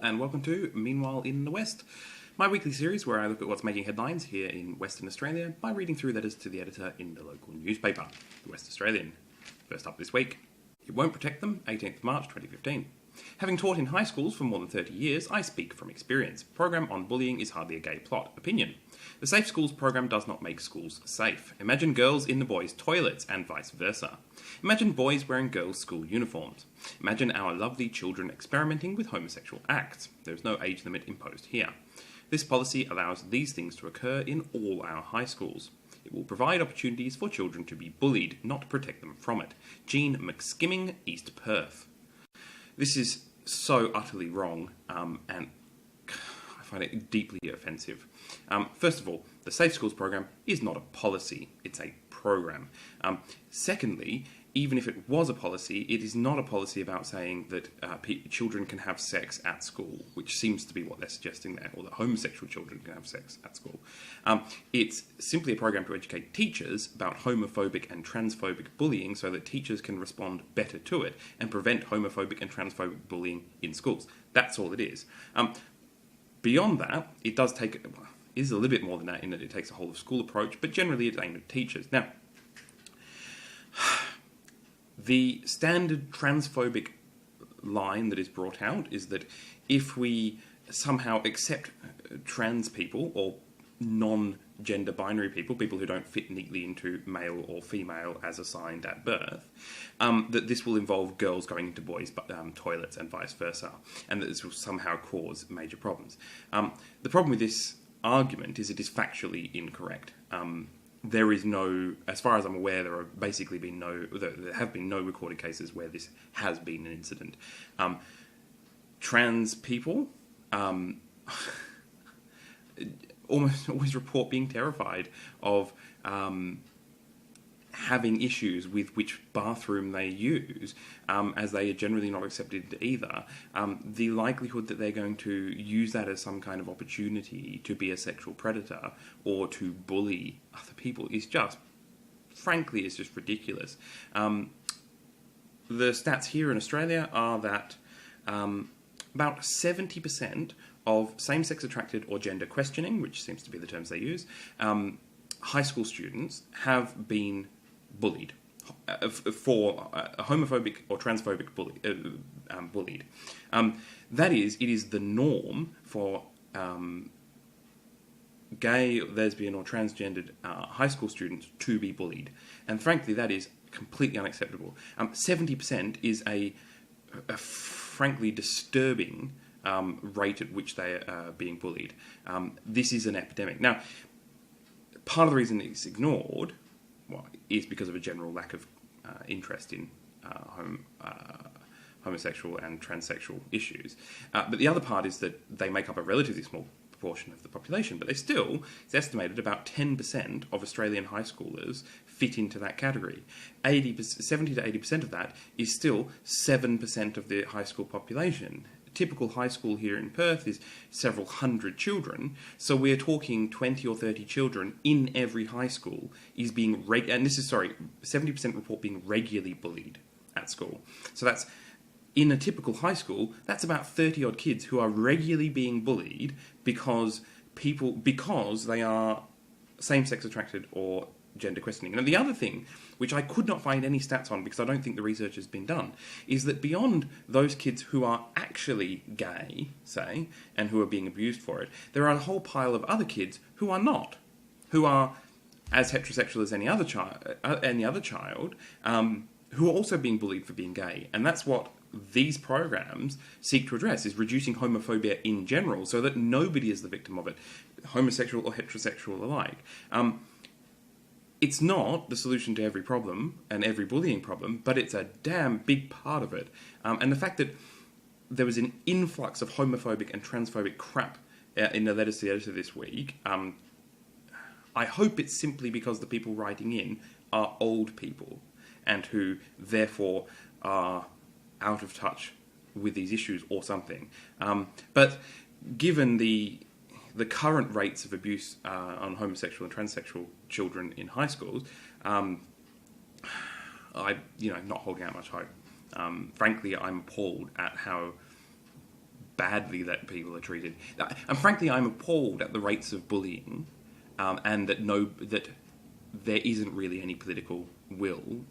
and welcome to Meanwhile in the West, my weekly series where I look at what's making headlines here in Western Australia by reading through letters to the editor in the local newspaper, the West Australian. First up this week, It Won't Protect Them, 18th March 2015. Having taught in high schools for more than 30 years, I speak from experience. Program on bullying is hardly a gay plot. Opinion. The Safe Schools program does not make schools safe. Imagine girls in the boys' toilets and vice versa. Imagine boys wearing girls' school uniforms. Imagine our lovely children experimenting with homosexual acts. There is no age limit imposed here. This policy allows these things to occur in all our high schools. It will provide opportunities for children to be bullied, not protect them from it. Jean McSkimming, East Perth. This is so utterly wrong, and I find it deeply offensive. First of all, the Safe Schools program is not a policy, it's a program. Secondly, even if it was a policy, it is not a policy about saying that children can have sex at school, which seems to be what they're suggesting there, or that homosexual children can have sex at school. It's simply a program to educate teachers about homophobic and transphobic bullying so that teachers can respond better to it and prevent homophobic and transphobic bullying in schools. That's all it is. Beyond that, it does take... It is a little bit more than that in that it takes a whole of school approach, but generally it's aimed at teachers. Now, the standard transphobic line that is brought out is that if we somehow accept trans people or non-gender binary people, people who don't fit neatly into male or female as assigned at birth, that this will involve girls going into boys' toilets and vice versa, and that this will somehow cause major problems. The problem with this argument is it is factually incorrect. There is no, as far as I'm aware, there have been no recorded cases where this has been an incident. Trans people almost always report being terrified of having issues with which bathroom they use, as they are generally not accepted either. The likelihood that they're going to use that as some kind of opportunity to be a sexual predator or to bully other people is just, frankly, is just ridiculous. The stats here in Australia are that about 70% of same-sex attracted or gender questioning, which seems to be the terms they use, high school students have been bullied for homophobic or transphobic bullied. That is, it is the norm for gay, lesbian or transgendered high school students to be bullied. And frankly, that is completely unacceptable. 70% is a frankly disturbing rate at which they are being bullied. This is an epidemic. Now, part of the reason it's ignored is because of a general lack of interest in homosexual and transsexual issues. But the other part is that they make up a relatively small proportion of the population, but it's estimated about 10% of Australian high schoolers fit into that category. 70 to 80% of that is still 7% of the high school population. Typical high school here in Perth is several hundred children, so we're talking 20 or 30 children in every high school is being 70% report being regularly bullied at school. So that's, in a typical high school, that's about 30 odd kids who are regularly being bullied because they are same-sex attracted or gender questioning. And the other thing, which I could not find any stats on because I don't think the research has been done, is that beyond those kids who are actually gay, say, and who are being abused for it, there are a whole pile of other kids who are not, who are as heterosexual as any other child, who are also being bullied for being gay. And that's what these programs seek to address, is reducing homophobia in general so that nobody is the victim of it, homosexual or heterosexual alike. It's not the solution to every problem and every bullying problem, but it's a damn big part of it. And the fact that there was an influx of homophobic and transphobic crap in the letters to the editor this week, I hope it's simply because the people writing in are old people and who therefore are out of touch with these issues or something. But given the current rates of abuse on homosexual and transsexual children in high schools, I'm not holding out much hope. Frankly, I'm appalled at how badly that people are treated. And frankly, I'm appalled at the rates of bullying, and that there isn't really any political will,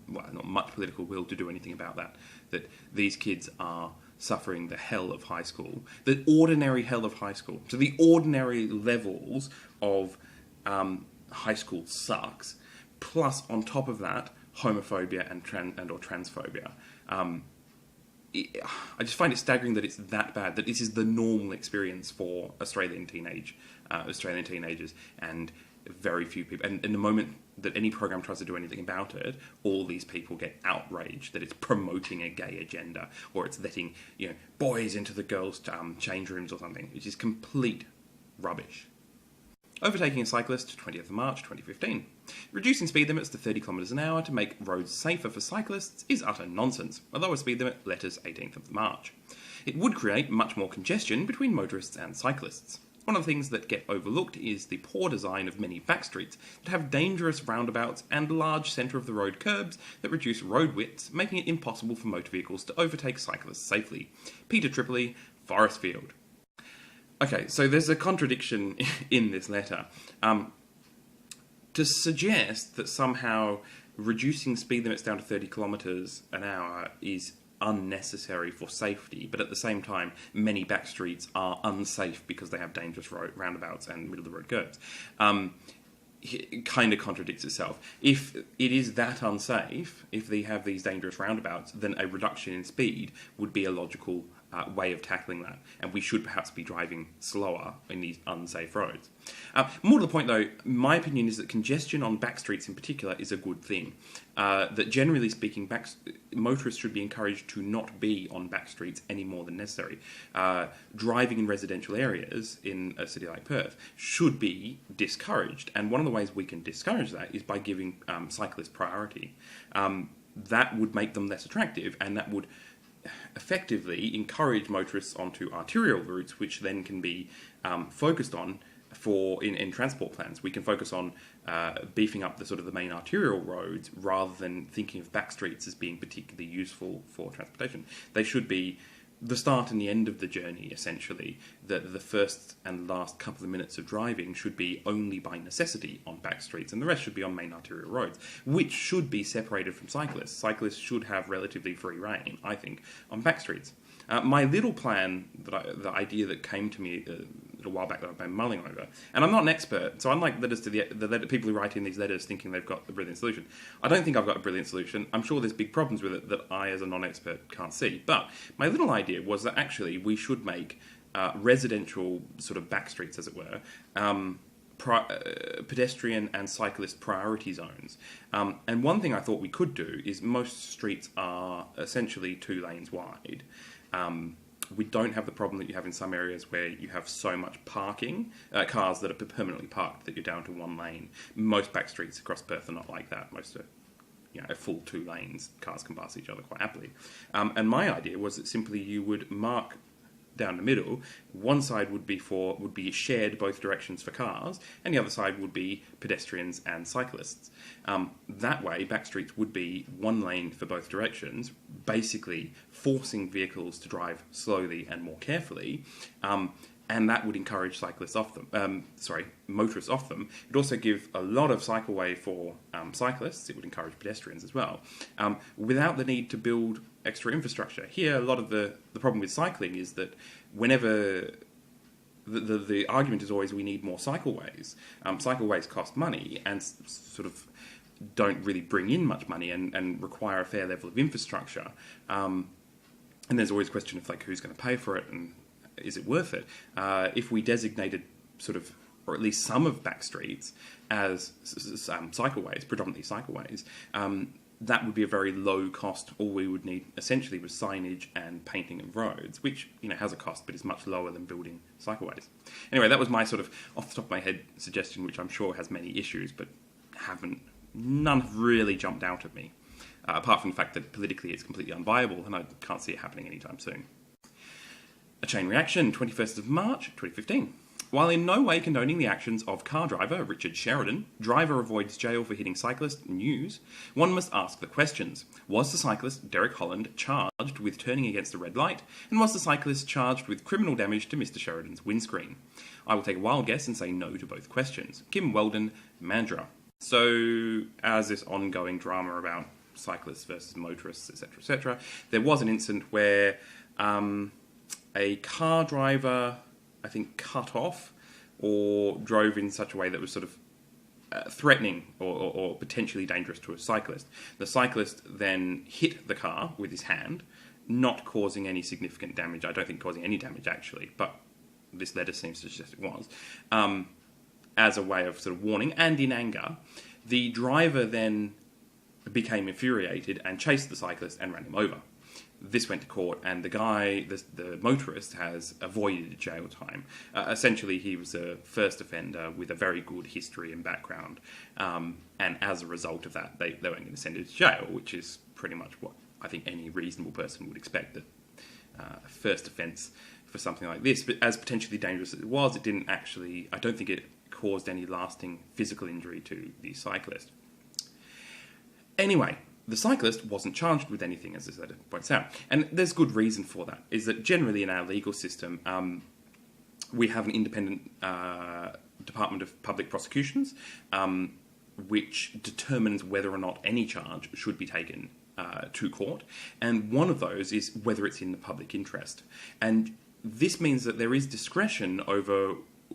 well, not much political will to do anything about that. That these kids are suffering the hell of high school, the ordinary hell of high school. So the ordinary levels of high school sucks, plus on top of that, homophobia and or transphobia. I just find it staggering that it's that bad, that this is the normal experience for Australian teenagers, and very few people. And in the moment that any program tries to do anything about it, all these people get outraged that it's promoting a gay agenda, or it's letting boys into the girls' change rooms or something, which is complete rubbish. Overtaking a cyclist, 20th of March 2015. Reducing speed limits to 30 km an hour to make roads safer for cyclists is utter nonsense. A lower speed limit, letters 18th of March. It would create much more congestion between motorists and cyclists. One of the things that get overlooked is the poor design of many backstreets that have dangerous roundabouts and large centre-of-the-road curbs that reduce road widths, making it impossible for motor vehicles to overtake cyclists safely. Peter Tripoli, Forestfield. Okay, so there's a contradiction in this letter. To suggest that somehow reducing speed limits down to 30 kilometres an hour is unnecessary for safety, but at the same time, many backstreets are unsafe because they have dangerous roundabouts and middle-of-the-road curbs. It kind of contradicts itself. If it is that unsafe, if they have these dangerous roundabouts, then a reduction in speed would be a logical way of tackling that, and we should perhaps be driving slower in these unsafe roads. More to the point though, my opinion is that congestion on backstreets in particular is a good thing. That generally speaking, motorists should be encouraged to not be on backstreets any more than necessary. Driving in residential areas in a city like Perth should be discouraged, and one of the ways we can discourage that is by giving cyclists priority. That would make them less attractive, and that would effectively encourage motorists onto arterial routes, which then can be focused on in transport plans. We can focus on beefing up the main arterial roads rather than thinking of backstreets as being particularly useful for transportation. They should be the start and the end of the journey, essentially. The first and last couple of minutes of driving should be only by necessity on back streets, and the rest should be on main arterial roads, which should be separated from cyclists. Cyclists should have relatively free rein, I think, on back streets. My little plan, the idea that came to me a little while back that I've been mulling over, and I'm not an expert, so unlike letters to the people who write in these letters thinking they've got a brilliant solution, I don't think I've got a brilliant solution. I'm sure there's big problems with it that I, as a non-expert, can't see. But my little idea was that actually we should make residential sort of back streets, as it were, pedestrian and cyclist priority zones. And one thing I thought we could do is most streets are essentially 2 lanes wide. We don't have the problem that you have in some areas where you have so much parking, cars that are permanently parked, that you're down to 1 lane. Most back streets across Perth are not like that. Most are a full 2 lanes. Cars can pass each other quite happily. And my idea was that simply you would mark down the middle. One side would be shared both directions for cars, and the other side would be pedestrians and cyclists. That way, back streets would be 1 lane for both directions, basically forcing vehicles to drive slowly and more carefully. And that would encourage motorists off them. It would also give a lot of cycleway for cyclists. It would encourage pedestrians as well, without the need to build extra infrastructure. Here, a lot of the problem with cycling is that whenever the argument is always we need more cycleways. Cycleways cost money and sort of don't really bring in much money and require a fair level of infrastructure. And there's always a question of who's going to pay for it and is it worth it? If we designated or at least some of back streets as cycleways, predominantly cycleways, that would be a very low cost. All we would need essentially was signage and painting of roads, which has a cost but is much lower than building cycleways. Anyway, that was my sort of off the top of my head suggestion, which I'm sure has many issues, but none have really jumped out at me, apart from the fact that politically it's completely unviable and I can't see it happening anytime soon. A chain reaction, 21st of March 2015. While in no way condoning the actions of car driver Richard Sheridan, driver avoids jail for hitting cyclist news, one must ask the questions. Was the cyclist Derek Holland charged with turning against a red light, and was the cyclist charged with criminal damage to Mr. Sheridan's windscreen? I will take a wild guess and say no to both questions. Kim Weldon, Mandurah. So, as this ongoing drama about cyclists versus motorists, etc., there was an incident where a car driver, I think, cut off or drove in such a way that was sort of threatening or potentially dangerous to a cyclist. The cyclist then hit the car with his hand, not causing any significant damage. I don't think causing any damage, actually, but this letter seems to suggest it was, as a way of sort of warning. And in anger, the driver then became infuriated and chased the cyclist and ran him over. This went to court, and the guy, the motorist, has avoided jail time. Essentially, he was a first offender with a very good history and background, and as a result of that, they weren't going to send him to jail, which is pretty much what I think any reasonable person would expect, that a first offence for something like this. But as potentially dangerous as it was, it didn't actually, I don't think it caused any lasting physical injury to the cyclist. Anyway, the cyclist wasn't charged with anything, as this letter points out. And there's good reason for that, is that generally in our legal system, we have an independent Department of Public Prosecutions, which determines whether or not any charge should be taken to court. And one of those is whether it's in the public interest. And this means that there is discretion over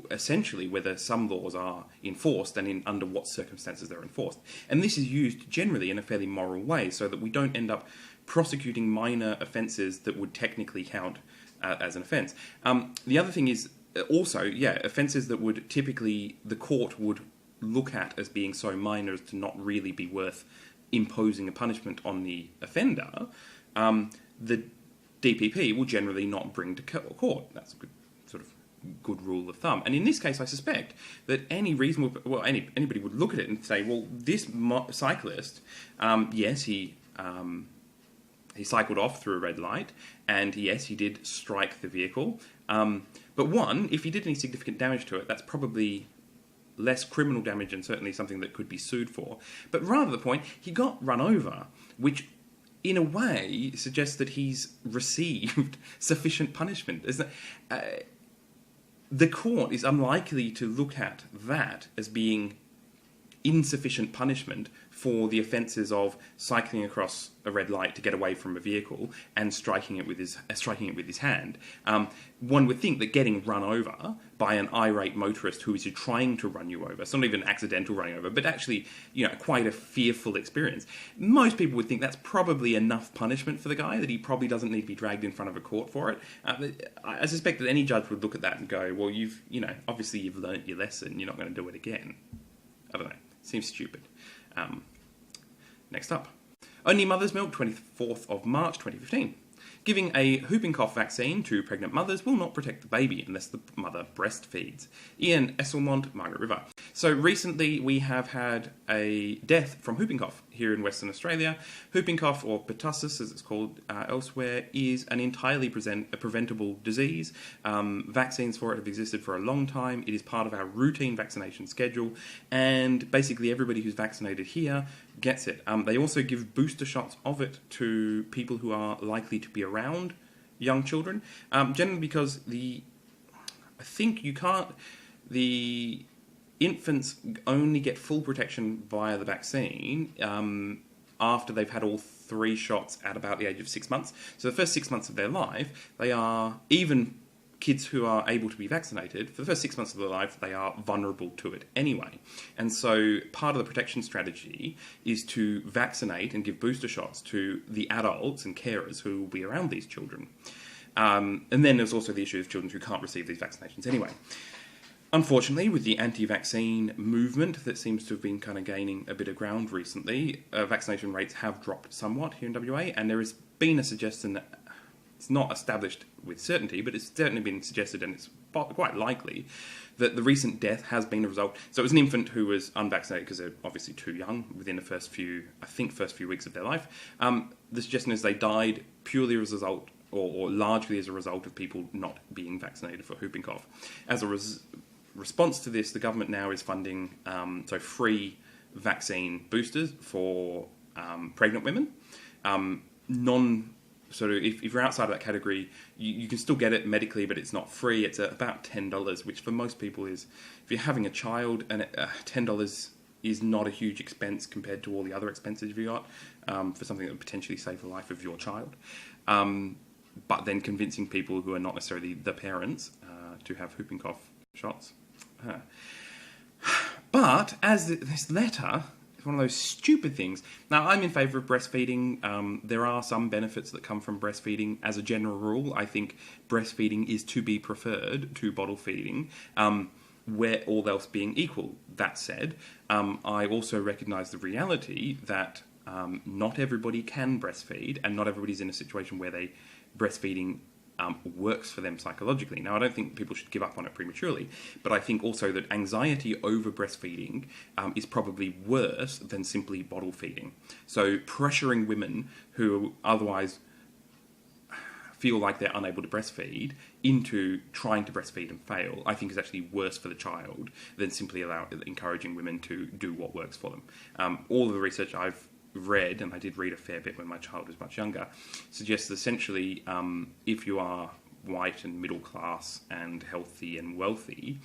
essentially whether some laws are enforced and under what circumstances they're enforced. And this is used generally in a fairly moral way, so that we don't end up prosecuting minor offences that would technically count as an offence. The other thing is also, offences that would typically the court would look at as being so minor as to not really be worth imposing a punishment on the offender, the DPP will generally not bring to court. That's a good rule of thumb. And in this case, I suspect that anybody would look at it and say, well, this cyclist, yes, he cycled off through a red light, and yes, he did strike the vehicle. But one, if he did any significant damage to it, that's probably less criminal damage and certainly something that could be sued for. But rather the point, he got run over, which in a way suggests that he's received sufficient punishment. The court is unlikely to look at that as being insufficient punishment for the offences of cycling across a red light to get away from a vehicle and striking it with his hand. One would think that getting run over by an irate motorist who is trying to run you over, it's not even accidental running over, but actually, quite a fearful experience. Most people would think that's probably enough punishment for the guy, that he probably doesn't need to be dragged in front of a court for it. I suspect that any judge would look at that and go, well, obviously you've learnt your lesson, you're not going to do it again. I don't know. Seems stupid. Next up. Only Mother's Milk, 24th of March 2015. Giving a whooping cough vaccine to pregnant mothers will not protect the baby unless the mother breastfeeds. Ian Esselmont, Margaret River. So recently we have had a death from whooping cough here in Western Australia. Whooping cough, or pertussis as it's called elsewhere, is an entirely preventable disease. Vaccines for it have existed for a long time. It is part of our routine vaccination schedule, and basically everybody who's vaccinated here gets it. They also give booster shots of it to people who are likely to be around young children, generally because the infants only get full protection via the vaccine after they've had all 3 shots at about the age of 6 months. So the first 6 months of their life, they are, even kids who are able to be vaccinated, for the first 6 months of their life, they are vulnerable to it anyway. And so part of the protection strategy is to vaccinate and give booster shots to the adults and carers who will be around these children. And then there's also the issue of children who can't receive these vaccinations anyway. Unfortunately, with the anti-vaccine movement that seems to have been kind of gaining a bit of ground recently, vaccination rates have dropped somewhat here in WA, and there has been a suggestion that it's not established with certainty, but it's certainly been suggested, and it's quite likely, that the recent death has been a result. So it was an infant who was unvaccinated because they're obviously too young within the first few weeks of their life. The suggestion is they died purely as a result or largely as a result of people not being vaccinated for whooping cough. As a response to this, the government now is funding free vaccine boosters for pregnant women. If you're outside of that category, you can still get it medically, but it's not free. It's about $10, which for most people is, if you're having a child, and $10 is not a huge expense compared to all the other expenses you got for something that would potentially save the life of your child. But then convincing people who are not necessarily the parents to have whooping cough shots. But as this letter, it's one of those stupid things. Now, I'm in favour of breastfeeding. There are some benefits that come from breastfeeding. As a general rule, I think breastfeeding is to be preferred to bottle feeding, where all else being equal. That said, I also recognise the reality that not everybody can breastfeed, and not everybody's in a situation where breastfeeding works for them psychologically. Now, I don't think people should give up on it prematurely, but I think also that anxiety over breastfeeding is probably worse than simply bottle feeding. So pressuring women who otherwise feel like they're unable to breastfeed into trying to breastfeed and fail, I think is actually worse for the child than simply encouraging women to do what works for them. All of the research I've read, and I did read a fair bit when my child was much younger, suggests essentially if you are white and middle class and healthy and wealthy,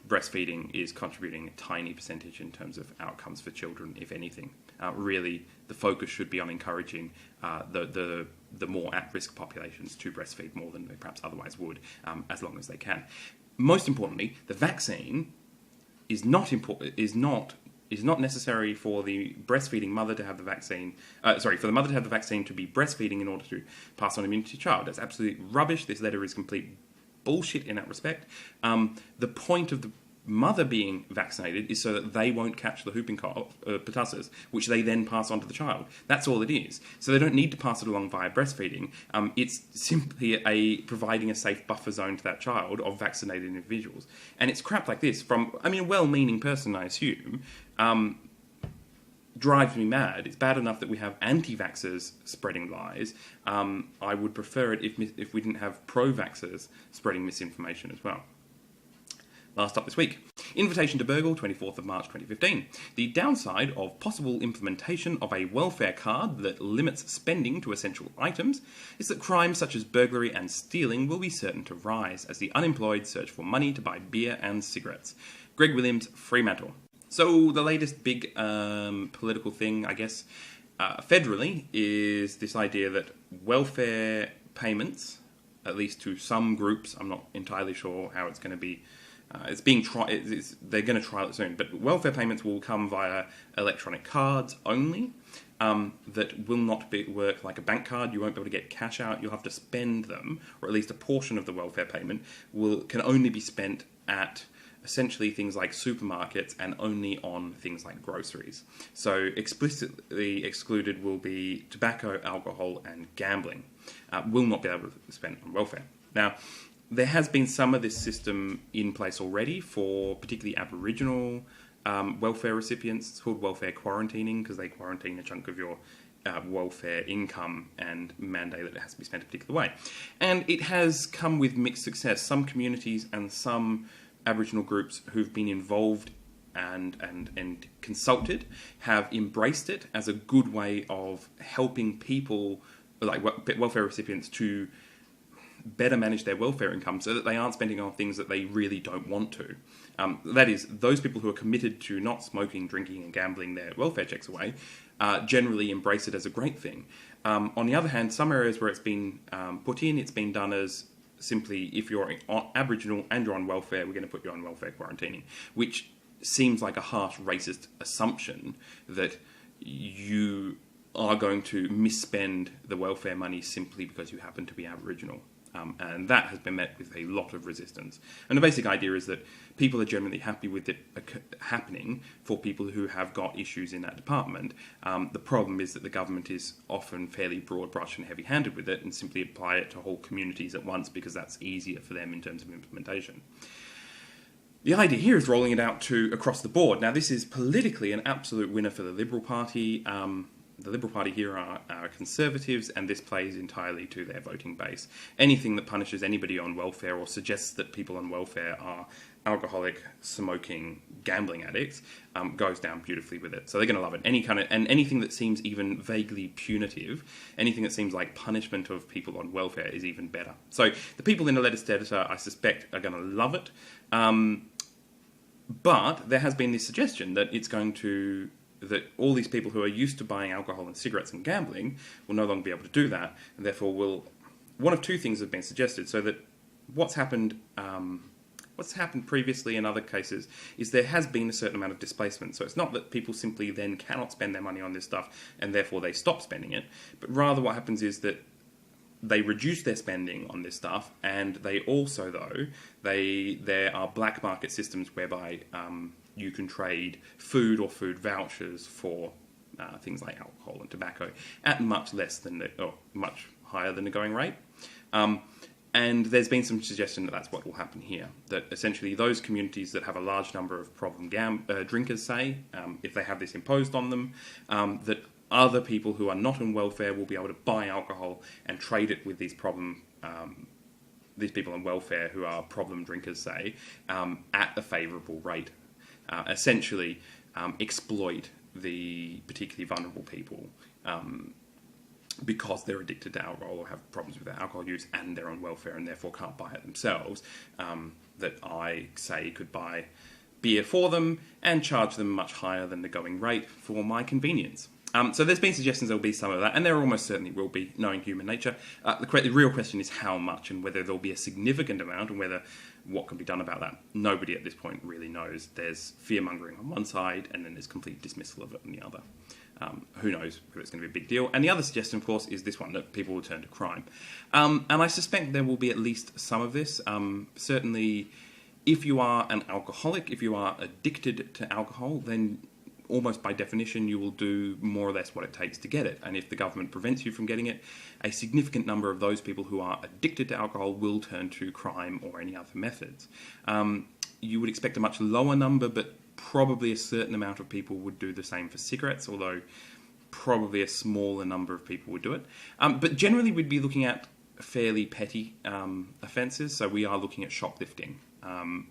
breastfeeding is contributing a tiny percentage in terms of outcomes for children, if anything. Really, the focus should be on encouraging the more at-risk populations to breastfeed more than they perhaps otherwise would, as long as they can. Most importantly, the vaccine is not necessary for the breastfeeding mother to have the vaccine. For the mother to have the vaccine to be breastfeeding in order to pass on immunity to child. That's absolutely rubbish. This letter is complete bullshit in that respect. The point of the mother being vaccinated is so that they won't catch the whooping cough, pertussis, which they then pass on to the child. That's all it is. So they don't need to pass it along via breastfeeding. It's simply providing a safe buffer zone to that child of vaccinated individuals. And it's crap like this from, a well-meaning person, I assume, drives me mad. It's bad enough that we have anti-vaxxers spreading lies. I would prefer it if we didn't have pro-vaxxers spreading misinformation as well. Last up this week, invitation to burgle, 24th of March 2015. The downside of possible implementation of a welfare card that limits spending to essential items is that crimes such as burglary and stealing will be certain to rise as the unemployed search for money to buy beer and cigarettes. Greg Williams, Fremantle. So the latest big political thing, I guess, federally, is this idea that welfare payments, at least to some groups, I'm not entirely sure how it's going to be. It's being tried. They're going to trial it soon, but welfare payments will come via electronic cards only. That will not work like a bank card. You won't be able to get cash out. You'll have to spend them, or at least a portion of the welfare payment can only be spent at essentially things like supermarkets and only on things like groceries. So explicitly excluded will be tobacco, alcohol, and gambling. Will not be able to spend on welfare. Now, there has been some of this system in place already for particularly Aboriginal welfare recipients. It's called welfare quarantining because they quarantine a chunk of your welfare income and mandate that it has to be spent a particular way. And it has come with mixed success. Some communities and some Aboriginal groups who've been involved and consulted have embraced it as a good way of helping people, like welfare recipients, to better manage their welfare income so that they aren't spending on things that they really don't want to. That is, those people who are committed to not smoking, drinking and gambling their welfare checks away generally embrace it as a great thing. On the other hand, some areas where it's been put in, it's been done as simply, if you're Aboriginal and you're on welfare, we're going to put you on welfare quarantining, which seems like a harsh racist assumption that you are going to misspend the welfare money simply because you happen to be Aboriginal. And that has been met with a lot of resistance. And the basic idea is that people are generally happy with it happening for people who have got issues in that department. The problem is that the government is often fairly broad brush and heavy-handed with it and simply apply it to whole communities at once because that's easier for them in terms of implementation. The idea here is rolling it out to across the board. Now, this is politically an absolute winner for the Liberal Party. the Liberal Party here are Conservatives, and this plays entirely to their voting base. Anything that punishes anybody on welfare or suggests that people on welfare are alcoholic, smoking, gambling addicts goes down beautifully with it. So they're going to love it. And anything that seems even vaguely punitive, anything that seems like punishment of people on welfare is even better. So the people in the letters to editor, I suspect, are going to love it. But there has been this suggestion that that all these people who are used to buying alcohol and cigarettes and gambling will no longer be able to do that, and therefore one of two things have been suggested. So that what's happened previously in other cases is there has been a certain amount of displacement. So it's not that people simply then cannot spend their money on this stuff and therefore they stop spending it, but rather what happens is that they reduce their spending on this stuff, and they also, there are black market systems whereby you can trade food or food vouchers for things like alcohol and tobacco at much higher than the going rate. And there's been some suggestion that that's what will happen here. That essentially those communities that have a large number of problem drinkers, say, if they have this imposed on them, that other people who are not on welfare will be able to buy alcohol and trade it with these people on welfare who are problem drinkers, say, at a favourable rate. Essentially, exploit the particularly vulnerable people because they're addicted to alcohol or have problems with their alcohol use and they're on welfare and therefore can't buy it themselves, that I, say, could buy beer for them and charge them much higher than the going rate for my convenience. So there's been suggestions there will be some of that, and there almost certainly will be, knowing human nature. The real question is how much, and whether there'll be a significant amount, and what can be done about that. Nobody at this point really knows. There's fear-mongering on one side, and then there's complete dismissal of it on the other. Who knows whether it's going to be a big deal. And the other suggestion, of course, is this one, that people will turn to crime. And I suspect there will be at least some of this. Certainly, if you are an alcoholic, if you are addicted to alcohol, then almost by definition you will do more or less what it takes to get it. And if the government prevents you from getting it, a significant number of those people who are addicted to alcohol will turn to crime or any other methods. You would expect a much lower number, but probably a certain amount of people would do the same for cigarettes, although probably a smaller number of people would do it. But generally we'd be looking at fairly petty offences, so we are looking at shoplifting.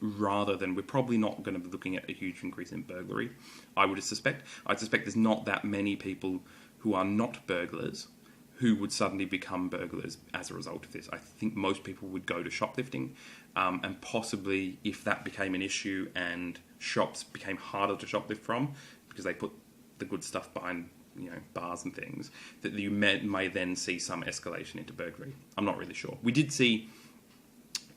Rather than, we're probably not going to be looking at a huge increase in burglary, I'd suspect there's not that many people who are not burglars who would suddenly become burglars as a result of this. I think most people would go to shoplifting, and possibly if that became an issue and shops became harder to shoplift from because they put the good stuff behind bars and things, that you may then see some escalation into burglary. I'm not really sure. We did see,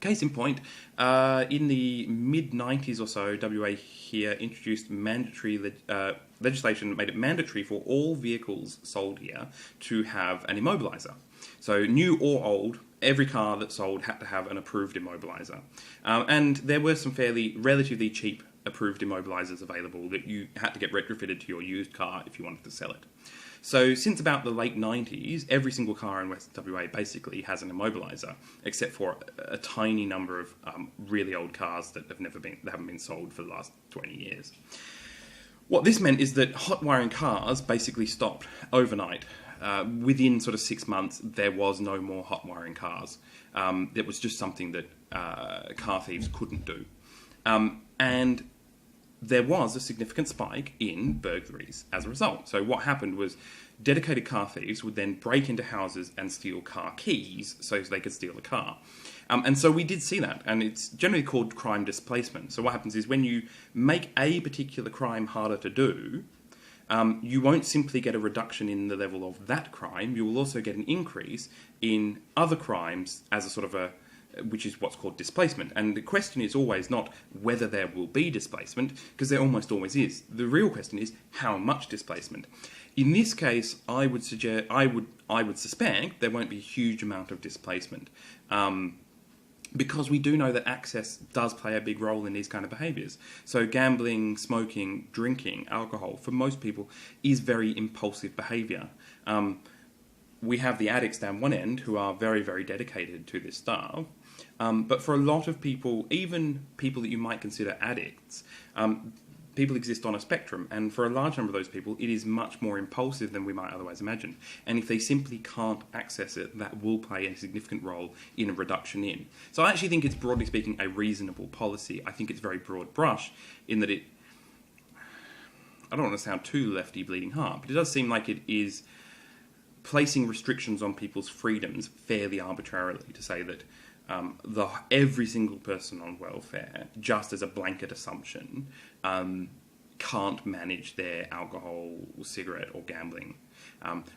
case in point, in the mid-90s or so, WA here introduced mandatory legislation that made it mandatory for all vehicles sold here to have an immobiliser. So new or old, every car that sold had to have an approved immobiliser. And there were some relatively cheap approved immobilisers available that you had to get retrofitted to your used car if you wanted to sell it. So since about the late 90s, every single car in West WA basically has an immobiliser, except for a tiny number of really old cars that haven't been sold for the last 20 years. What this meant is that hot wiring cars basically stopped overnight. Within sort of 6 months, there was no more hot wiring cars. It was just something that car thieves couldn't do. And there was a significant spike in burglaries as a result. So what happened was dedicated car thieves would then break into houses and steal car keys so they could steal the car. And so we did see that, and it's generally called crime displacement. So what happens is when you make a particular crime harder to do, you won't simply get a reduction in the level of that crime, you will also get an increase in other crimes as a sort of which is what's called displacement. And the question is always not whether there will be displacement, because there almost always is. The real question is how much displacement. In this case, I would suspect there won't be a huge amount of displacement, because we do know that access does play a big role in these kind of behaviours. So gambling, smoking, drinking, alcohol, for most people, is very impulsive behaviour. We have the addicts down one end who are very, very dedicated to this stuff. But for a lot of people, even people that you might consider addicts, people exist on a spectrum, and for a large number of those people, it is much more impulsive than we might otherwise imagine. And if they simply can't access it, that will play a significant role in a reduction in. So I actually think it's, broadly speaking, a reasonable policy. I think it's very broad brush in that I don't want to sound too lefty bleeding heart, but it does seem like it is placing restrictions on people's freedoms fairly arbitrarily, to say that every single person on welfare, just as a blanket assumption, can't manage their alcohol, cigarette, or gambling.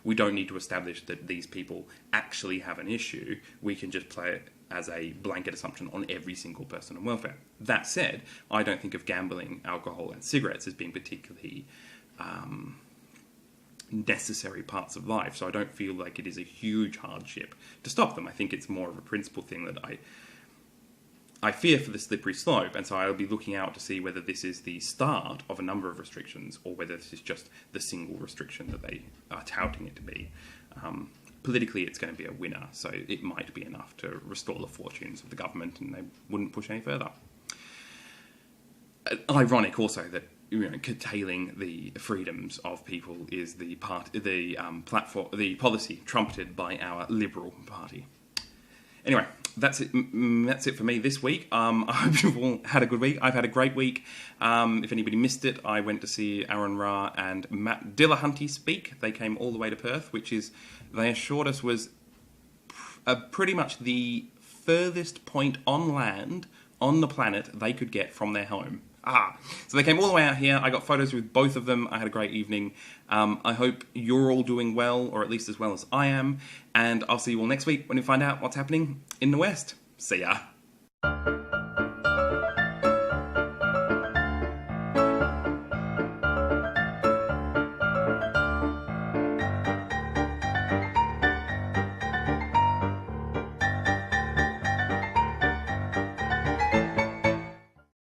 We don't need to establish that these people actually have an issue. We can just play it as a blanket assumption on every single person on welfare. That said, I don't think of gambling, alcohol, and cigarettes as being particularly necessary parts of life, so I don't feel like it is a huge hardship to stop them. I think it's more of a principle thing that I fear for the slippery slope, and so I'll be looking out to see whether this is the start of a number of restrictions or whether this is just the single restriction that they are touting it to be. Politically, it's going to be a winner, so it might be enough to restore the fortunes of the government, and they wouldn't push any further. Ironic also that curtailing the freedoms of people is the policy trumpeted by our Liberal Party. Anyway, that's it. That's it for me this week. I hope you've all had a good week. I've had a great week. If anybody missed it, I went to see Aaron Ra and Matt Dillahunty speak. They came all the way to Perth, which is, they assured us, was pretty much the furthest point on land on the planet they could get from their home. So they came all the way out here. I got photos with both of them. I had a great evening. I hope you're all doing well, or at least as well as I am. And I'll see you all next week when we find out what's happening in the West. See ya.